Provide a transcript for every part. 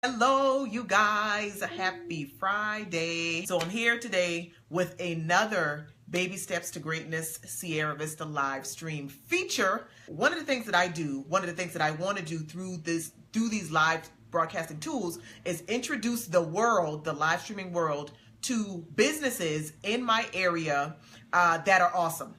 Hello, you guys. Happy Friday. So I'm here today with another Baby Steps to Greatness Sierra Vista Livestream feature. One of the things that I want to do through these live broadcasting tools is introduce the world, the live streaming world, to businesses in my area that are awesome.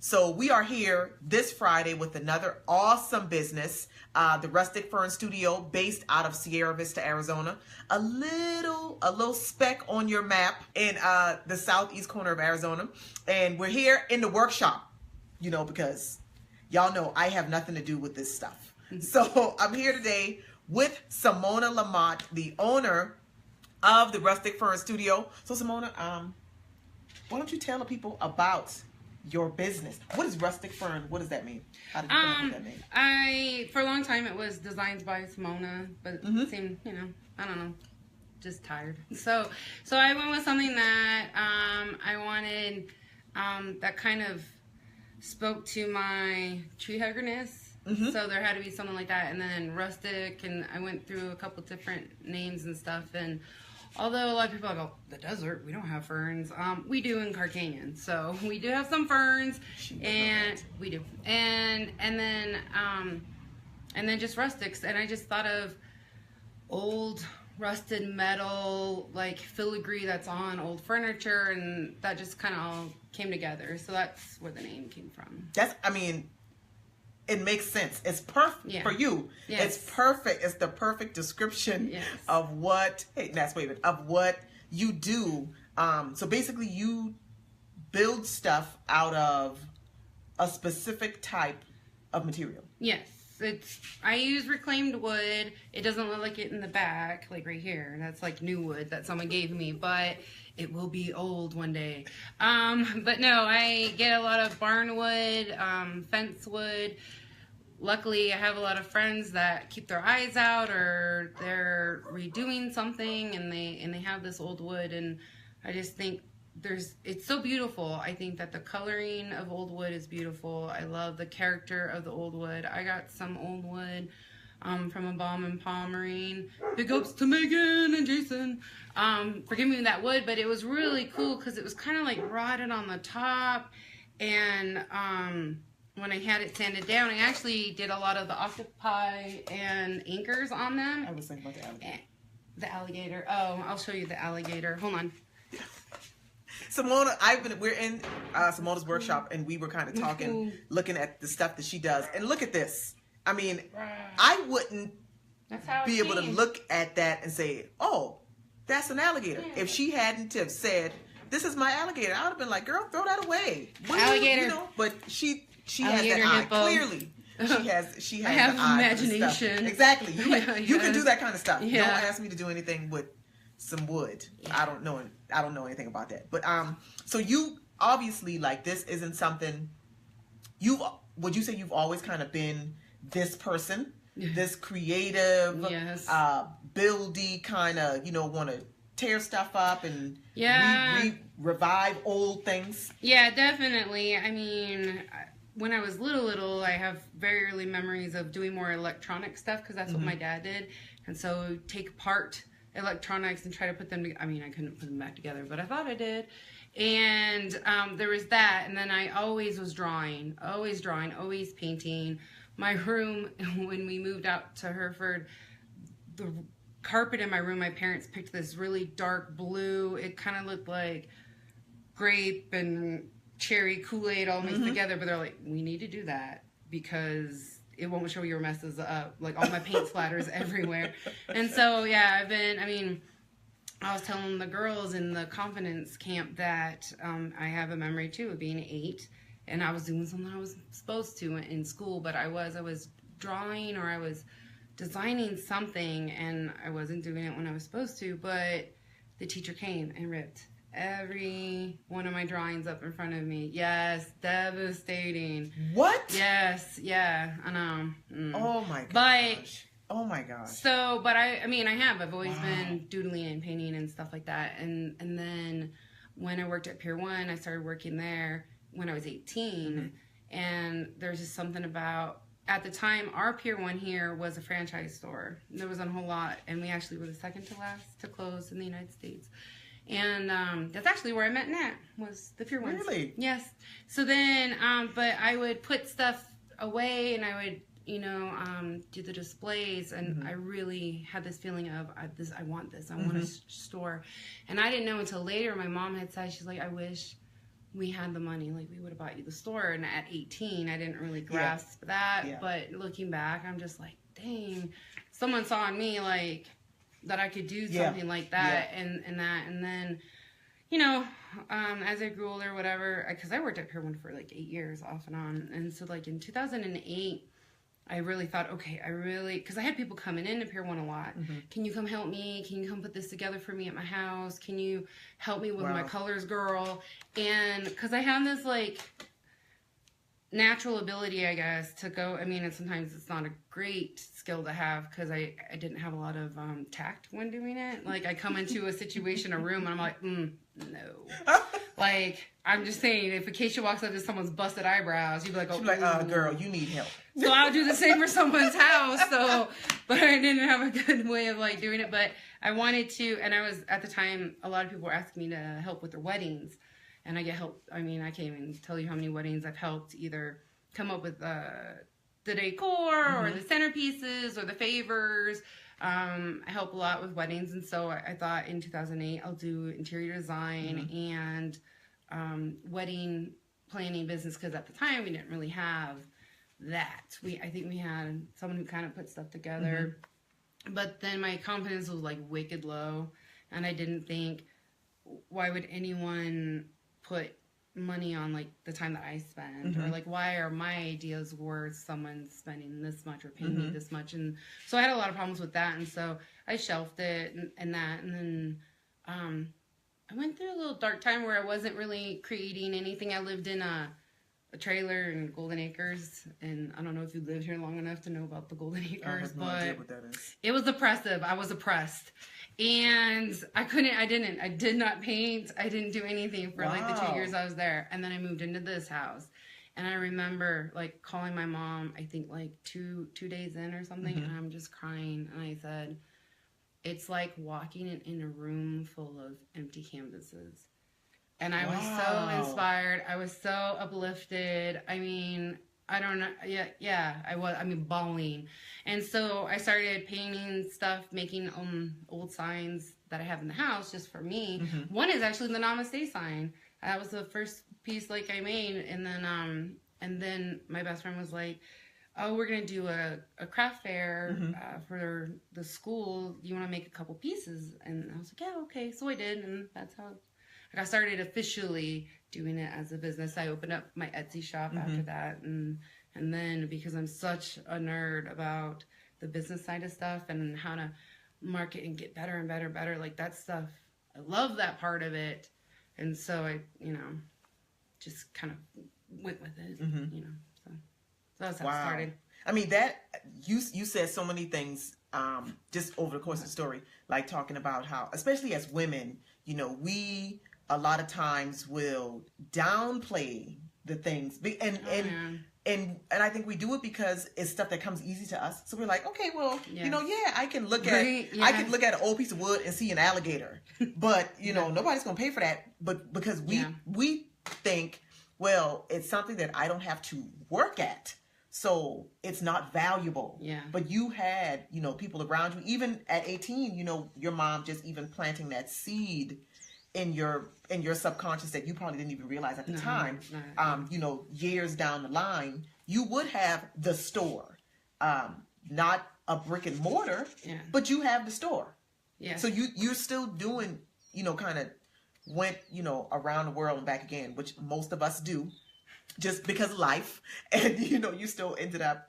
So we are here this Friday with another awesome business, the Rustic Fern Studio, based out of Sierra Vista, Arizona. A little speck on your map in the southeast corner of Arizona. And we're here in the workshop, you know, because y'all know I have nothing to do with this stuff. So I'm here today with Simona Lamont, the owner of the Rustic Fern Studio. So Simona, why don't you tell the people about your business? What is Rustic Fern? What does that mean? How did you come up with that name? For a long time it was designed by Simona, but it seemed, I don't know, just tired. So I went with something that I wanted that kind of spoke to my tree huggerness. So there had to be something like that, and then rustic, and I went through a couple different names and stuff, and although a lot of people go, the desert, we don't have ferns. We do in Car Canyon. So we do have some ferns, and we do. And then just rustics. And I just thought of old rusted metal, like filigree that's on old furniture, and that just kind of all came together. So that's where the name came from. It makes sense. It's perfect for you. Yes. It's perfect. It's the perfect description of what, of what you do. So basically you build stuff out of a specific type of material. Yes. I use reclaimed wood. It doesn't look like it in the back, like right here. That's like new wood that someone gave me, but it will be old one day. But no, I get a lot of barn wood, fence wood. Luckily, I have a lot of friends that keep their eyes out, or they're redoing something, and they have this old wood, and I just think it's so beautiful. I think that the coloring of old wood is beautiful. I love the character of the old wood. I got some old wood from a Balm and Palmerine. Big ups to Megan and Jason for giving me that wood, but it was really cool because it was kind of like rotted on the top, and when I had it sanded down, I actually did a lot of the octopi and anchors on them. I was thinking about the alligator. The alligator. Oh, I'll show you the alligator. Hold on. Simona, we're in Simona's workshop, and we were kind of talking, looking at the stuff that she does. And look at this. I mean, I wouldn't be able to look at that and say, oh, that's an alligator. Yeah. If she hadn't have said, this is my alligator, I would have been like, girl, throw that away. Alligator. But she has that eye. Clearly, she has I have an eye imagination. Exactly. You can do that kind of stuff. Yeah. Don't ask me to do anything with some wood. Yeah. I don't know anything about that. But so you obviously, like, this isn't something would you say you've always kind of been this person, this creative, buildy kind of, want to tear stuff up and revive old things? Yeah, definitely. I mean, when I was little, I have very early memories of doing more electronic stuff because that's what my dad did. And so take apart electronics and try to put them together. I mean, I couldn't put them back together, but I thought I did. And there was that. And then I always was drawing, always painting. My room, when we moved out to Hereford, the carpet in my room, my parents picked this really dark blue. It kind of looked like grape and cherry Kool-Aid all mixed together, but they're like, we need to do that because it won't show your messes up. Like, all my paint splatters everywhere. And so, yeah, I was telling the girls in the confidence camp that I have a memory, too, of being 8, and I was doing something I was supposed to in school, but I was drawing, or I was designing something, and I wasn't doing it when I was supposed to, but the teacher came and ripped every one of my drawings up in front of me. Yes, devastating. What? Yes, yeah, I know. Oh my gosh. But oh my gosh. So, but I've always been doodling and painting and stuff like that. And then when I worked at Pier 1, I started working there when I was 18. And there's just something about at the time, our Pier 1 here was a franchise store. There wasn't a whole lot, and we actually were the second to last to close in the United States. And that's actually where I met Nat, was the Pier 1. Really? Yes. So then, but I would put stuff away, and I would, do the displays, and I really had this feeling of, I want this. I want a store. And I didn't know until later, my mom had said, she's like, I wish we had the money, like we would have bought you the store. And at 18, I didn't really grasp that. Yeah. But looking back, I'm just like, dang, someone saw in me like that I could do something like that and that. And then, as I grew older, whatever, because I worked at Pier 1 for like 8 years off and on. And so like in 2008, I really thought, okay, because I had people coming into Pier 1 a lot. Can you come help me? Can you come put this together for me at my house? Can you help me with my colors, girl? And because I have this like natural ability, I guess, to go. I mean, and sometimes it's not a great skill to have because I didn't have a lot of tact when doing it. Like I come into a situation, a room, and I'm like, no. Like, I'm just saying, if Acacia walks up to someone's busted eyebrows, you'd be like, oh, she'd be like, girl, you need help. So I'll do the same for someone's house. But I didn't have a good way of like doing it. But I wanted to, and I was, at the time, a lot of people were asking me to help with their weddings. And I get help. I mean, I can't even tell you how many weddings I've helped either come up with the decor or the centerpieces or the favors. I help a lot with weddings. And so I thought in 2008, I'll do interior design and wedding planning business, because at the time we didn't really have that. I think we had someone who kind of put stuff together, but then my confidence was like wicked low, and I didn't think, why would anyone put money on like the time that I spend, or like why are my ideas worth someone spending this much or paying me this much? And so I had a lot of problems with that, and so I shelved it and that, and then I went through a little dark time where I wasn't really creating anything. I lived in a trailer in Golden Acres, and I don't know if you lived here long enough to know about the Golden Acres, no idea what that is. It was oppressive. I was oppressed. And I did not paint. I didn't do anything for like the 2 years I was there. And then I moved into this house. And I remember like calling my mom, I think like two days in or something. And I'm just crying. And I said, it's like walking in a room full of empty canvases. And I was so inspired. I was so uplifted. I mean, I don't know. Yeah, I was. I mean, bawling. And so I started painting stuff, making old signs that I have in the house just for me. One is actually the Namaste sign. That was the first piece like I made. And then my best friend was like, oh, we're going to do a craft fair for the school. You want to make a couple pieces? And I was like, yeah, okay. So I did. And that's how I started officially doing it as a business. I opened up my Etsy shop after that. And then because I'm such a nerd about the business side of stuff and how to market and get better and better, like that stuff, I love that part of it. And so I, just kind of went with it, so that's how it started. I mean, that you said so many things just over the course of the story, like talking about how, especially as women, we a lot of times will downplay the things, and I think we do it because it's stuff that comes easy to us. So we're like, okay, well, I can look at an old piece of wood and see an alligator, but nobody's gonna pay for that. But because we think, well, it's something that I don't have to work at, so it's not valuable. Yeah. But you had, people around you, even at 18, your mom just even planting that seed in your subconscious that you probably didn't even realize at the time. Years down the line, you would have the store, not a brick and mortar, but you have the store. Yeah. So you're still doing, kind of went, around the world and back again, which most of us do, just because of life. And, you still ended up,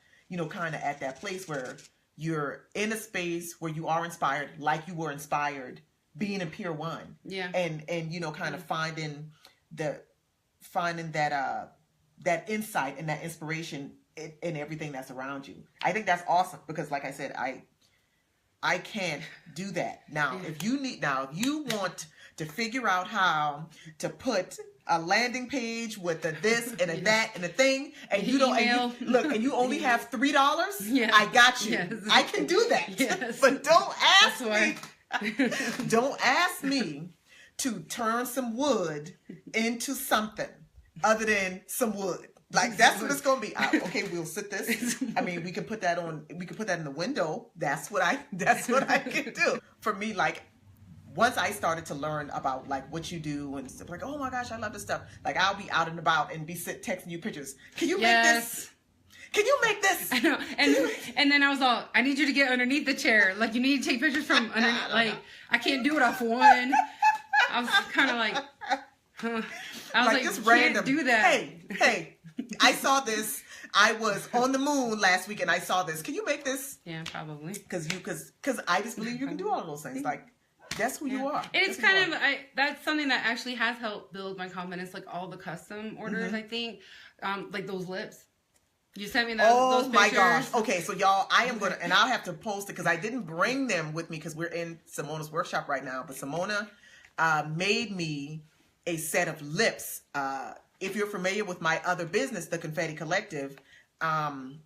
kind of at that place where you're in a space where you are inspired, like you were inspired being in Pier 1. Yeah. And kind of finding that insight and that inspiration in everything that's around you. I think that's awesome because, like I said, I can't do that. Now, if you want to figure out how to put a landing page with a this and a that and a thing, and you only have $3. Yeah. I got you. Yes. I can do that. Yes. But don't ask me. Don't ask me to turn some wood into something other than some wood. Like, that's what it's gonna be. Okay, we'll sit this. I mean, we can put that on. We can put that in the window. That's what I can do. For me, like, once I started to learn about like what you do and stuff, like, oh my gosh, I love this stuff. Like, I'll be out and about and be texting you pictures. Can you make this? Can you make this? I know. And then I was all, I need you to get underneath the chair. Like, you need to take pictures from underneath. Like, I can't do it off one. I was kind of like, huh. I was like just you random. Can't do that. Hey, I saw this. I was on the moon last week and I saw this. Can you make this? Yeah, probably. Because I just believe you can do all of those things. Like, that's who you are. It's kind of, that's something that actually has helped build my confidence. Like all the custom orders, I think, like those lips. You sent me those pictures. My gosh. Okay, so y'all, I am going to, and I'll have to post it because I didn't bring them with me because we're in Simona's workshop right now. But Simona made me a set of lips. If you're familiar with my other business, the Confetti Collective, one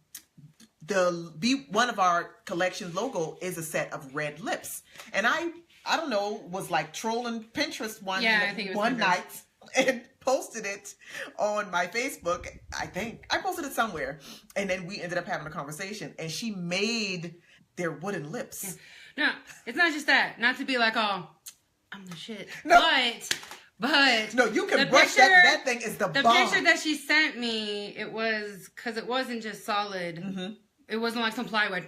of our collection logo is a set of red lips. And I don't know, was like trolling Pinterest one night and posted it on my Facebook. I think I posted it somewhere, and then we ended up having a conversation, and she made their wooden lips. Yeah. No, it's not just that. Not to be like, oh, I'm the shit. No. But no, you can brush that thing is the bomb. Picture that she sent me, it was because it wasn't just solid. Mm-hmm. It wasn't like some plywood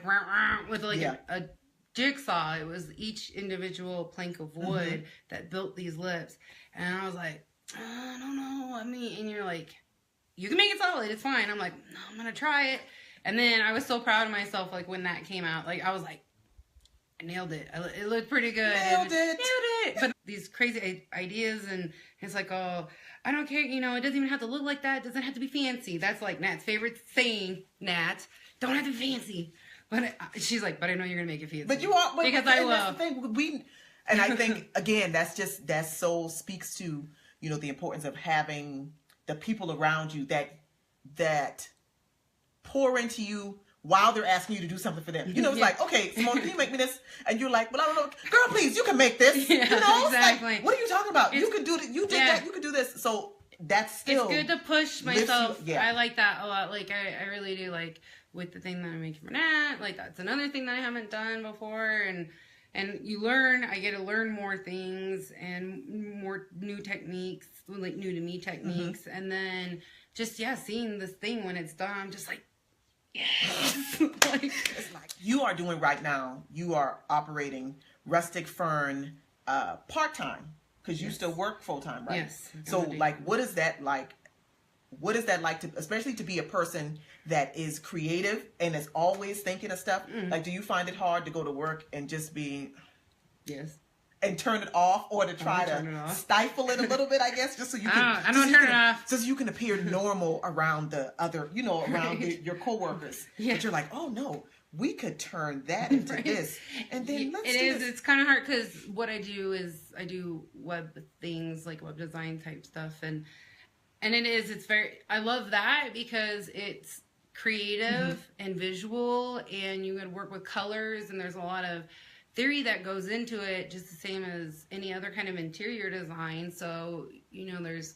with like a jigsaw. It was each individual plank of wood that built these lips, and I was like, I don't know. I mean, and you're like, you can make it solid. It's fine. I'm like, no, I'm going to try it. And then I was so proud of myself. Like when that came out, like I was like, I nailed it. It looked pretty good. Nailed it. But these crazy ideas, and it's like, oh, I don't care. You know, it doesn't even have to look like that. It doesn't have to be fancy. That's like Nat's favorite saying, Nat. Don't have to be fancy. But she's like, but I know you're going to make it fancy. But you are. Because I will. That's the thing. And I think, again, that so speaks to, you know, the importance of having the people around you that pour into you while they're asking you to do something for them. You know, it's like, okay, Simone, can you make me this? And you're like, well, I don't know. Girl, please, you can make this. Yeah, you know, exactly. Like, what are you talking about? You can do it. You did that. You can do this. So that's still. It's good to push myself. You, yeah. I like that a lot. Like, I really do. Like, with the thing that I'm making for Nat, like, that's another thing that I haven't done before. And you learn, I get to learn more things and more new techniques, like new to me techniques. And then just, seeing this thing when it's done, I'm just like, yes. It's like you are doing right now. You are operating Rustic Fern part-time because you still work full-time, right? Yes. So like, what is that like? What is that like to, especially to be a person that is creative and is always thinking of stuff? Like, do you find it hard to go to work and just be, and turn it off, or to try to stifle it a little bit, I guess, just so you can, I don't turn it off. So you can appear normal around the other, you know, around your coworkers. But you're like, oh no, we could turn that into this, and then let's do this. It's kind of hard because what I do is I do web things, like web design type stuff, and it's very, I love that because it's creative and visual, and you can work with colors, and there's a lot of theory that goes into it, just the same as any other kind of interior design. So, you know, there's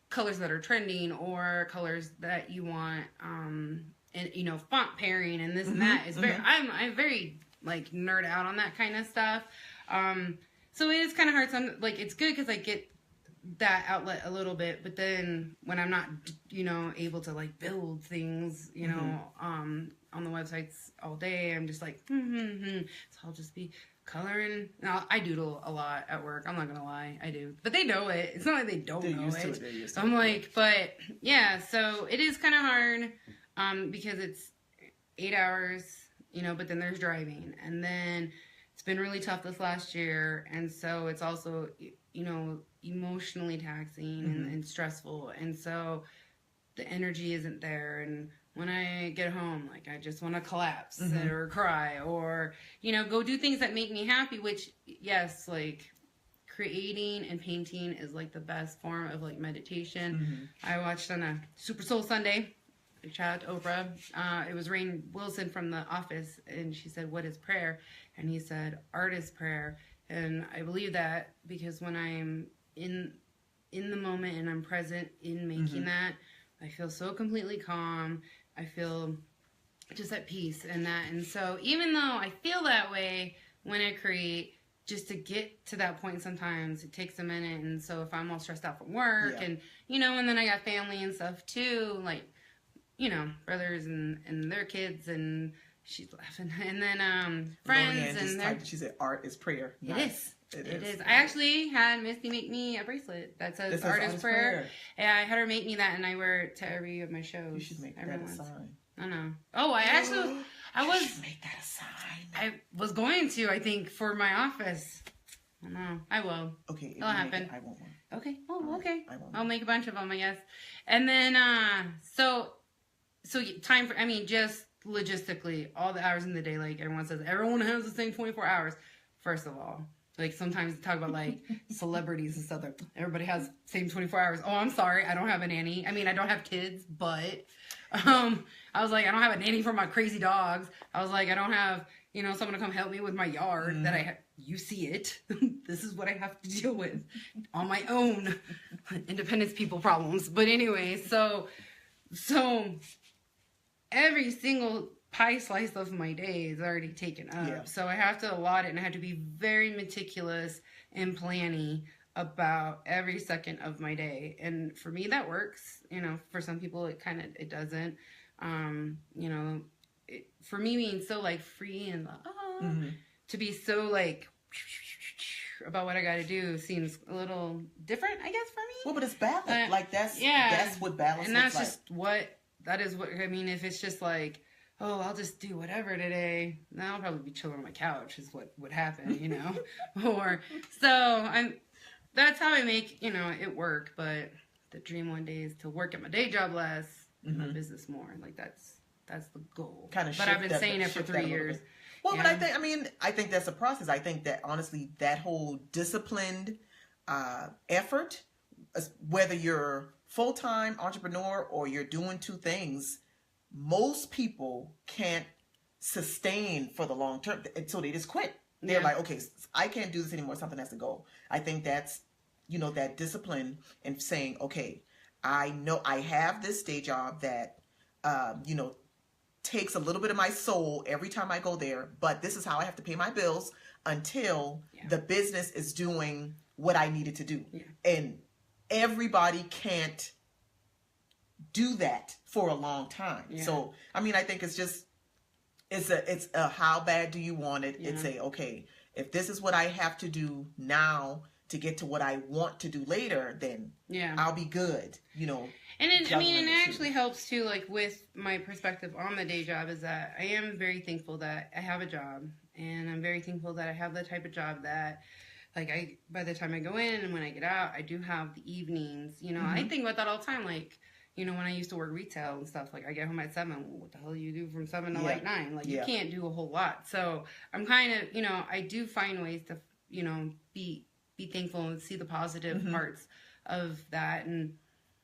colors that are trending or colors that you want, and, you know, font pairing and this and that is very, I'm very like nerd out on that kind of stuff. So it is kind of hard. So like, it's good because I get that outlet a little bit, but then when I'm not, you know, able to like build things, you know, on the websites all day, I'm just like, so I'll just be coloring. Now I doodle a lot at work. I'm not gonna lie, I do, but they know it. It's not like they don't know it. So I'm like, but yeah, so it is kind of hard, because it's 8 hours, you know, but then there's driving, and then it's been really tough this last year, and so it's also, you know, emotionally taxing and stressful, and so the energy isn't there. And when I get home, like, I just want to collapse or cry, or, you know, go do things that make me happy, which, yes, like, creating and painting is like the best form of like meditation. I watched on a Super Soul Sunday, shout out to Oprah. It was Rainn Wilson from The Office, and she said, "What is prayer?" And he said, "Art is prayer." And I believe that because when I'm in the moment and I'm present in making that, I feel so completely calm. I feel just at peace and that. And so even though I feel that way when I create, just to get to that point sometimes it takes a minute. And so if I'm all stressed out from work and, you know, and then I got family and stuff too, like, you know, brothers and their kids, and she's laughing. And then friends and she said art is prayer. Nice. It is. I actually had Misty make me a bracelet that says art is prayer. Yeah, I had her make me that, and I wear it to every of my shows. You should make that a sign. I know. Oh, I actually, I was. You should make that a sign. I was going to, I think, for my office. I don't know. I will. Okay. It'll happen. I want one. Okay. Oh, okay. I want one. I'll make a bunch of them, I guess. And then, so time for, I mean, just logistically, all the hours in the day, like everyone says, everyone has the same 24 hours. First of all, like sometimes talk about like celebrities and stuff. Like everybody has same 24 hours. Oh, I'm sorry, I don't have a nanny. I mean, I don't have kids, but I was like, I don't have a nanny for my crazy dogs. I was like, I don't have, you know, someone to come help me with my yard that I have. You see it. This is what I have to deal with on my own. Independence people problems. But anyway, so every single pie slice of my day is already taken up. Yeah. So I have to allot it, and I have to be very meticulous and planning about every second of my day. And for me, that works. You know, for some people, it doesn't. You know, for me being so like free and to be so like about what I got to do seems a little different, I guess, for me. Well, but it's balance. Like that's what balance and that's like. Just that is what I mean. If it's just like, oh, I'll just do whatever today, then I'll probably be chilling on my couch is what would happen, you know. Or that's how I make, you know, it work. But the dream one day is to work at my day job less, and my business more. Like that's the goal. But I've been saying it for 3 years. Well, but I think that's a process. I think that honestly, that whole disciplined effort, whether you're full-time entrepreneur or you're doing two things, most people can't sustain for the long term, so they just quit. They're like, okay, I can't do this anymore. Something has to go. I think that's, you know, that discipline and saying, okay, I know I have this day job that, you know, takes a little bit of my soul every time I go there, but this is how I have to pay my bills until the business is doing what I needed to do. Yeah. And everybody can't do that for a long time. Yeah. So, I mean, I think it's a how bad do you want it? Yeah. It's okay, if this is what I have to do now to get to what I want to do later, then I'll be good, you know. And it actually helps too, like with my perspective on the day job, is that I am very thankful that I have a job, and I'm very thankful that I have the type of job that, like, by the time I go in and when I get out, I do have the evenings, you know. I think about that all the time, like, you know, when I used to work retail and stuff, like I get home at 7, well, what the hell do you do from 7 to like 9? Like you can't do a whole lot. So I'm kind of, you know, I do find ways to, you know, be thankful and see the positive parts of that. And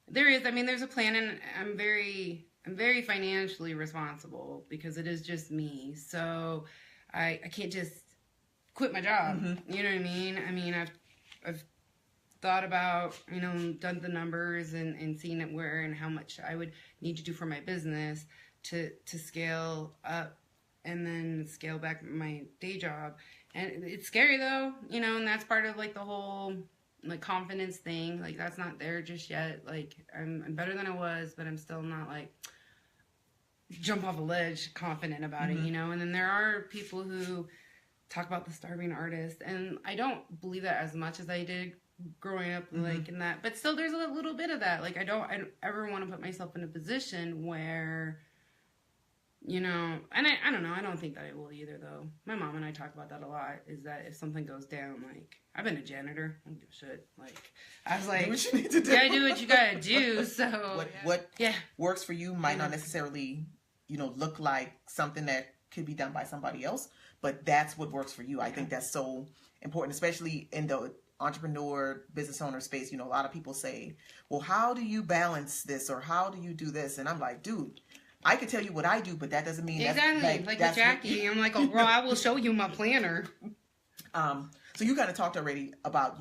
there's a plan, and I'm very financially responsible because it is just me. So I can't just quit my job. You know what I mean? I mean, I've thought about, you know, done the numbers and seen it where and how much I would need to do for my business to scale up and then scale back my day job. And it's scary though, you know, and that's part of like the whole like confidence thing. Like that's not there just yet. Like I'm better than I was, but I'm still not like jump off a ledge confident about it, you know. And then there are people who talk about the starving artist, and I don't believe that as much as I did growing up, like in that. But still, there's a little bit of that. Like I don't ever want to put myself in a position where, you know, and I don't know. I don't think that I will either, though. My mom and I talk about that a lot. Is that if something goes down, like I've been a janitor, I don't give a shit. Like I was like, do what you need to do. You gotta do what you gotta do. So what works for you might not necessarily, you know, look like something that could be done by somebody else, but that's what works for you. I think that's so important, especially in the entrepreneur, business owner space, a lot of people say, well, how do you balance this, or how do you do this? And I'm like, dude, I could tell you what I do, but that doesn't mean exactly. Like with Jackie, I'm like, oh, girl, I will show you my planner. So you kind of talked already about,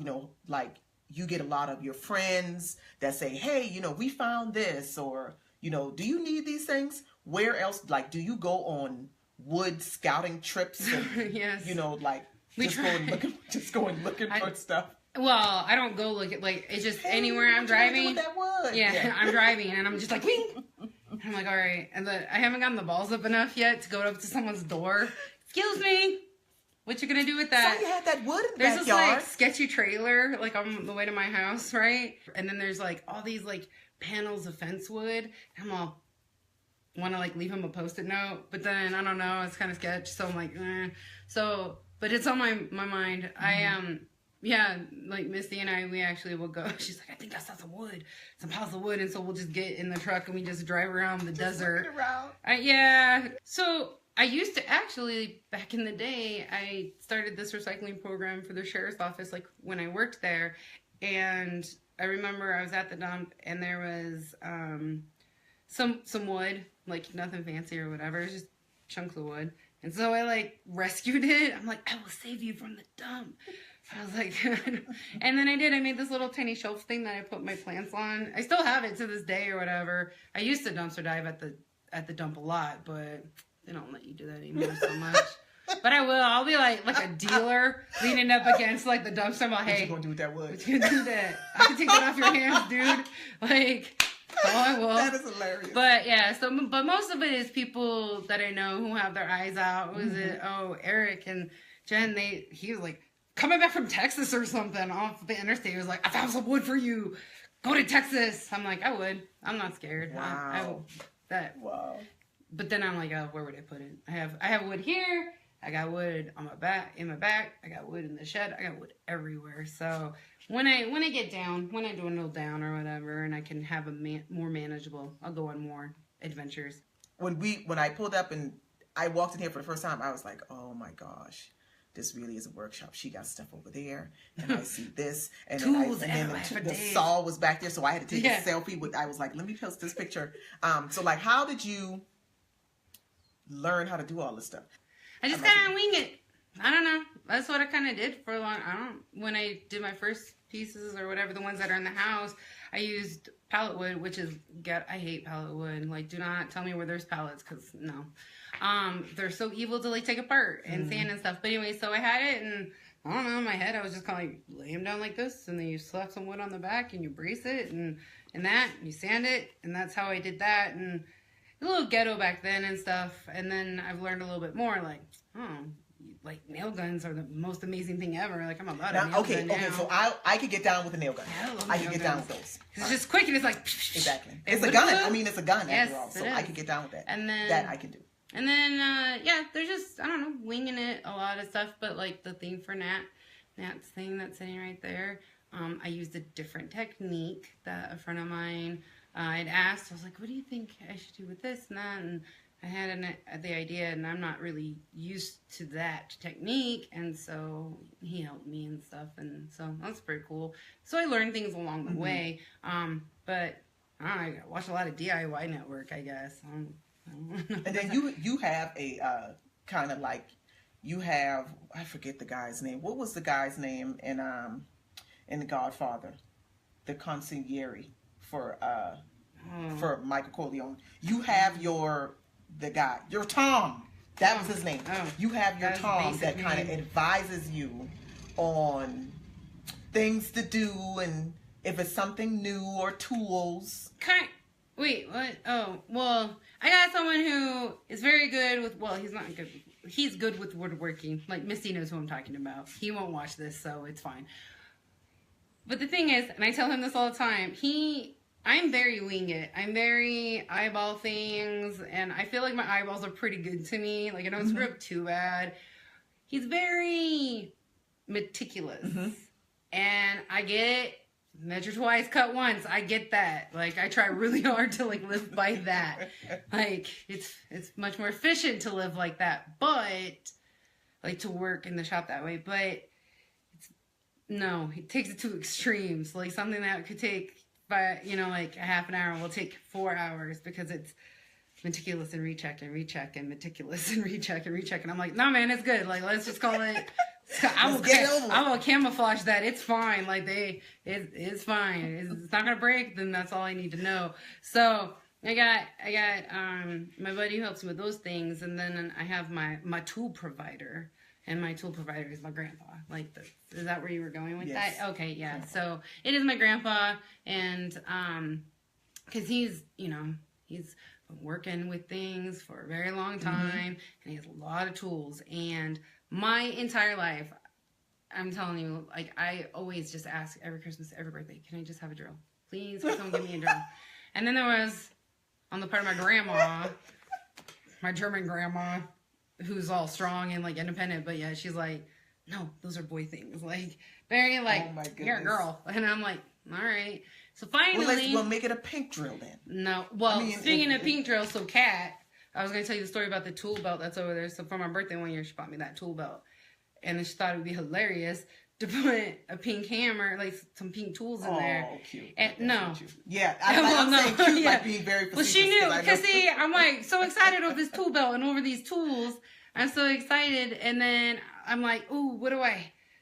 like you get a lot of your friends that say, hey, we found this, or, do you need these things? Where else? Like, do you go on wood scouting trips? And, yes. Like just going looking for stuff. Well, I don't go look at, like, it's just anywhere I'm driving. That wood? Yeah, I'm driving and I'm just like, wing. I'm like, all right. And I haven't gotten the balls up enough yet to go up to someone's door. Excuse me. What you gonna do with that? So you had that wood in the There's backyard. This like sketchy trailer like on the way to my house, right? And then there's like all these like panels of fence wood. I'm all want to like leave him a post-it note, but then I don't know, it's kind of sketch. So I'm like, So, but it's on my mind. Mm-hmm. Yeah, like Misty and I, we actually will go. She's like, I think I saw some wood, some piles of wood, and so we'll just get in the truck and we just drive around the desert. Yeah. So I used to actually, back in the day, I started this recycling program for the sheriff's office, like when I worked there. And I remember I was at the dump and there was some wood, like nothing fancy or whatever, just chunks of wood. And so I like rescued it. I'm like, I will save you from the dump. I was like, and then I did. I made this little tiny shelf thing that I put my plants on. I still have it to this day or whatever. I used to dumpster dive at the dump a lot, but they don't let you do that anymore so much. But I will. I'll be like a dealer leaning up against like the dumpster. I'm like, hey, what you gonna do with that wood? What you gonna do with that? I can take that off your hands, dude. Like, oh, I will. That is hilarious. But yeah, but most of it is people that I know who have their eyes out. Was it? Oh, Eric and Jen. He was like coming back from Texas or something off the interstate. He was like, I found some wood for you. Go to Texas. I'm like, I would. I'm not scared. Wow. Wow. But then I'm like, oh, where would I put it? I have wood here. I got wood in my back. I got wood in the shed. I got wood everywhere. So when I get down, when I dwindle down or whatever, and I can have a more manageable, I'll go on more adventures. When I pulled up and I walked in here for the first time, I was like, oh my gosh, this really is a workshop. She got stuff over there, and I see this, and then the saw was back there, so I had to take a selfie with. I was like, let me post this picture. So like, how did you learn how to do all this stuff? I just kind of wing it. I don't know. That's what I kind of did for a long. When I did my first pieces or whatever, the ones that are in the house, I used pallet wood, which is I hate pallet wood. Like, do not tell me where there's pallets, because no, they're so evil to like take apart and sand and stuff. But anyway, so I had it, and I don't know, in my head I was just kind of like lay them down like this, and then you slap some wood on the back and you brace it, and you sand it, and that's how I did that. And a little ghetto back then and stuff, and then I've learned a little bit more, like, like nail guns are the most amazing thing ever. Like, I'm about a nail gun now. Okay, so I could get down with a nail gun. Yeah, I could get down with those. It's just quick and it's like exactly. It's a gun. I mean, it's a gun after all. So I could get down with that. And then that I can do. And then there's just, I don't know, winging it, a lot of stuff. But like the thing for Nat's thing that's sitting right there, I used a different technique that a friend of mine I'd asked. I was like, what do you think I should do with this and that? And I had the idea, and I'm not really used to that technique, and so he helped me and stuff, and so that's pretty cool. So I learned things along the way, but I watch a lot of DIY network, I guess. And then you have a kind of like, you have, I forget the guy's name. What was the guy's name in The Godfather? The consigliere for Michael Corleone. You have your Tom. That was his name. You have your Tom that kind of advises you on things to do, and if it's something new or tools. Wait, what? Oh, well, I got someone who is very good with, well, he's not good. He's good with woodworking. Like, Misty knows who I'm talking about. He won't watch this, so it's fine. But the thing is, and I tell him this all the time, I'm very wing it. I'm very eyeball things, and I feel like my eyeballs are pretty good to me. Like, I don't screw up too bad. He's very meticulous. And I get it. Measure twice, cut once. I get that. Like, I try really hard to, like, live by that. Like, it's much more efficient to live like that. But, like, to work in the shop that way. But No, he takes it to extremes. Like something that could take, like a half an hour will take 4 hours because it's meticulous and recheck and recheck and meticulous and recheck and recheck. And I'm like, no, man, it's good. Like, let's just call it. I will camouflage that. It's fine. Like it's fine. It's not gonna break. Then that's all I need to know. So I got my buddy who helps me with those things, and then I have my tool provider. And my tool provider is my grandpa. Like, is that where you were going with yes. that? Okay, yeah. So it is my grandpa, and because he's been working with things for a very long time, and he has a lot of tools. And my entire life, I'm telling you, like, I always just ask every Christmas, every birthday, can I just have a drill? Please, someone give me a drill. And then there was, on the part of my grandma, my German grandma, who's all strong and like independent, but yeah, she's like, no, those are boy things. Like, very like, you're a girl. And I'm like, all right. So finally, we'll make it a pink drill then. No, well, speaking of pink drill, so Kat, I was gonna tell you the story about the tool belt that's over there. So for my birthday one year, she bought me that tool belt, and then she thought it would be hilarious to put a pink hammer, like some pink tools in there. Oh, cute. And no. Yeah, I'm saying cute, like being very facetious. Well, she knew, because see, I'm like so excited over this tool belt and over these tools. I'm so excited, and then I'm like, ooh,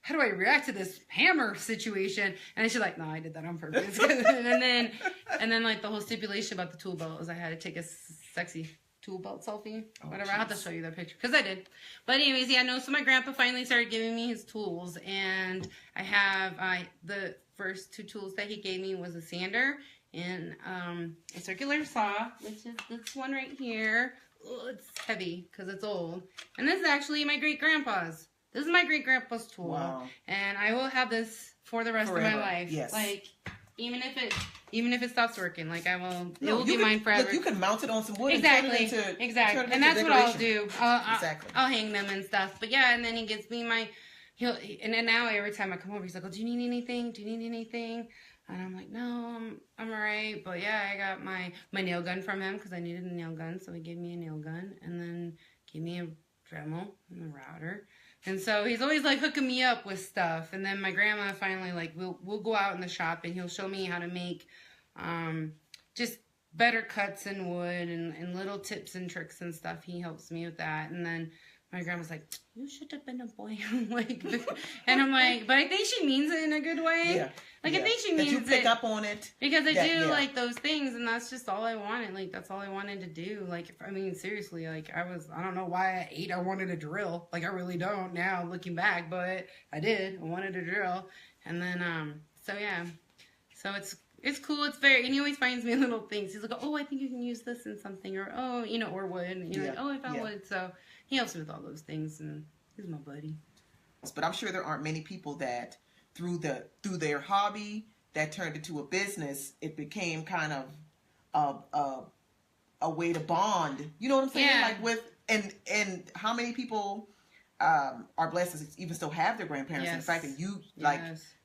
how do I react to this hammer situation? And then she's like, no, I did that on purpose. and then like the whole stipulation about the tool belt was I had to take a sexy tool belt selfie, whatever. I'll have to show you that picture, because I did. But anyways, yeah, no, so my grandpa finally started giving me his tools, and I have the first 2 tools that he gave me was a sander and a circular saw, which is this one right here. Oh, it's heavy because it's old. And this is actually my great-grandpa's. This is my great-grandpa's tool. Wow. And I will have this for the rest of my life. Yes. Like, even if it stops working, like it will be mine forever. Look, you can mount it on some wood. Exactly. Exactly. And that's what I'll do. I'll hang them and stuff. But yeah, and then he gives me and then now every time I come over, he's like, oh, do you need anything? Do you need anything? And I'm like, no, I'm all right. But yeah, I got my nail gun from him because I needed a nail gun. So he gave me a nail gun and then gave me a Dremel and a router. And so he's always like hooking me up with stuff. And then my grandma finally, like, we'll go out in the shop and he'll show me how to make just better cuts in wood and little tips and tricks and stuff. He helps me with that. And then my grandma's like, you should have been a boy. And I'm like, but I think she means it in a good way. Yeah. Like, I think she means that you pick up on it. Because I do like those things, and that's just all I wanted. Like, that's all I wanted to do. Like, I mean, seriously, like, I don't know why at 8 I wanted a drill. Like, I really don't now, looking back, but I did. I wanted a drill. And then, so yeah. So it's cool. It's very, and he always finds me little things. He's like, oh, I think you can use this in something, or, oh, or wood. Like, oh, I found wood. So he helps me with all those things, and he's my buddy. But I'm sure there aren't many people that through their hobby that turned into a business, it became kind of a way to bond. You know what I'm saying? Yeah. Like with and how many people are blessed to even still have their grandparents. And the fact that you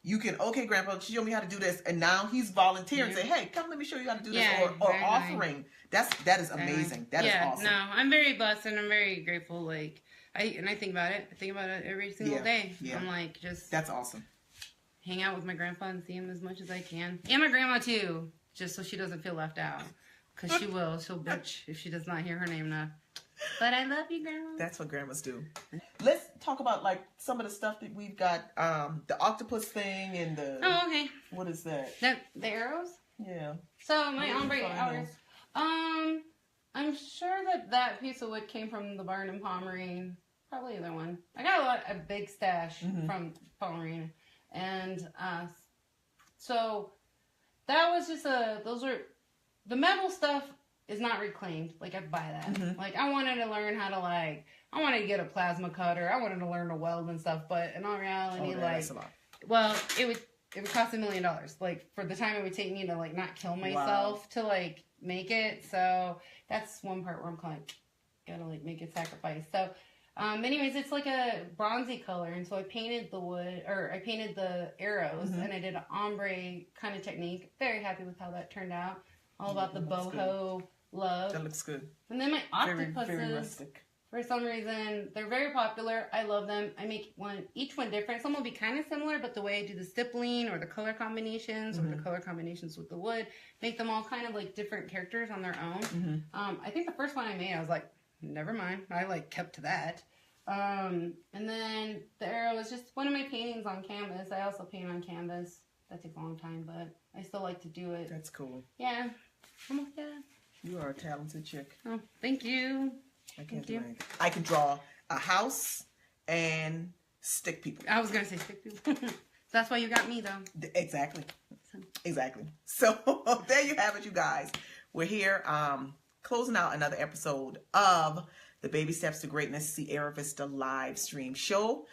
you can, okay, grandpa, show me how to do this, and now he's volunteering, say, hey, come let me show you how to do this, or offering. That is amazing. That is awesome. No, I'm very blessed and I'm very grateful. Like I think about it. I think about it every single day. Yeah. I'm like, that's awesome. Hang out with my grandpa and see him as much as I can, and my grandma too, just so she doesn't feel left out, because she will. She'll bitch if she does not hear her name now. But I love you, Grandma. That's what grandmas do. Let's talk about like some of the stuff that we've got. The octopus thing and the. Oh, okay. What is that? The arrows? Yeah. So my ombre arrows. I'm sure that piece of wood came from the barn in Pomerine. Probably the one. I got a big stash from Pomerine, and so that was just those are the metal stuff. Is not reclaimed. Like, I buy that. Like, I wanted to learn how to, like, I wanted to get a plasma cutter. I wanted to learn to weld and stuff. But in all reality, well, it would cost $1 million. Like, for the time it would take me to, like, not kill myself to, like, make it. So, that's one part where I'm kind of, like, gotta, like, make a sacrifice. So, anyways, it's like a bronzy color. And so I painted the wood, or I painted the arrows, and I did an ombre kind of technique. Very happy with how that turned out. All about the boho love. That looks good. And then my octopuses. Very rustic. For some reason, they're very popular. I love them. I make each one different. Some will be kind of similar, but the way I do the stippling or the color combinations or the color combinations with the wood make them all kind of like different characters on their own. I think the first one I made, I was like, never mind. I like kept to that. And then there was just one of my paintings on canvas. I also paint on canvas. That takes a long time, but I still like to do it. That's cool. Yeah. I'm like that. You are a talented chick. Oh, thank you. I can't do anything. I can draw a house and stick people. I was going to say stick people. That's why you got me, though. Exactly. Exactly. So there you have it, you guys. We're here closing out another episode of the Baby Steps to Greatness Sierra Vista Livestream Show.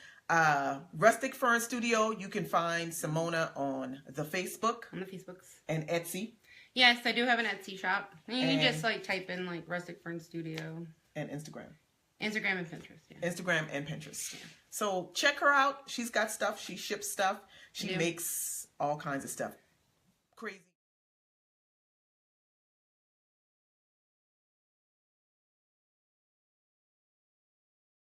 Rustic Fern Studio. You can find Simona on the Facebook. On the Facebooks. And Etsy. Yes, I do have an Etsy shop. And you just like type in like Rustic Fern Studio. And Instagram. Instagram and Pinterest. Yeah. Instagram and Pinterest. Yeah. So check her out. She's got stuff. She ships stuff. She makes all kinds of stuff. Crazy.